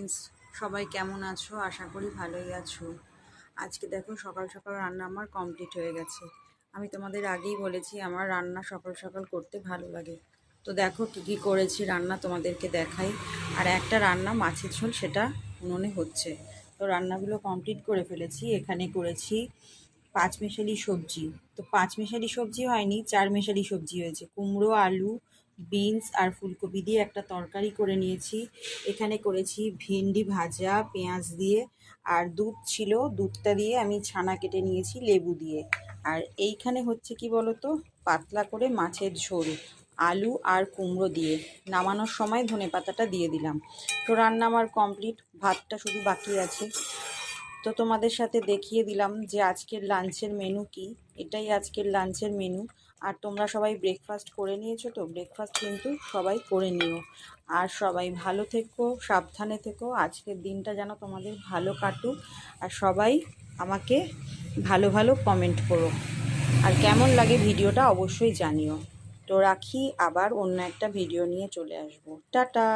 Friends, সবাই কেমন আছো? আশা করি ভালোই আছো। আজকে দেখো সকাল সকাল রান্না আমার কমপ্লিট হয়ে গেছে। আমি তোমাদের আগেই বলেছি আমার রান্না সকাল সকাল করতে ভালো লাগে। তো দেখো কী কী করেছি রান্না তোমাদেরকে দেখাই। আর একটা রান্না মাছের ঝোল, সেটা উনুনে হচ্ছে। তো রান্নাগুলো কমপ্লিট করে ফেলেছি। এখানে করেছি পাঁচমেশালি সবজি। তো পাঁচমেশালি সবজি হয়নি, চারমেশালি সবজি হয়েছে। কুমড়ো, আলু, বিনস আর ফুলকপি দিয়ে একটা তরকারি করে নিয়েছি। এখানে করেছি ভেন্ডি ভাজা পেঁয়াজ দিয়ে, আর দুধ ছিল, দুধটা দিয়ে আমি ছানা কেটে নিয়েছি লেবু দিয়ে। আর এইখানে হচ্ছে কি বলতো, পাতলা করে মাছের ঝোল আলু আর কুমড়ো দিয়ে। নামানোর সময় ধনেপাতাটা দিয়ে দিলাম। তো রান্না আমার কমপ্লিট, ভাতটা শুধু বাকি আছে। তো তোমাদের সাথে দেখিয়ে দিলাম যে আজকের লাঞ্চের মেনু কি। এটাই আজকের লাঞ্চের মেনু। আর তোমরা সবাই ব্রেকফাস্ট করে নিয়েছো তো? ব্রেকফাস্ট কিন্তু সবাই করে নিও। আর সবাই ভালো থেকো, সাবধানে থেকো। আজকের দিনটা যেন তোমাদের ভালো কাটুক। আর সবাই আমাকে ভালো ভালো কমেন্ট করো। আর কেমন লাগে ভিডিওটা অবশ্যই জানিও। তো রাখি, আবার অন্য একটা ভিডিও নিয়ে চলে আসবো। টাটা।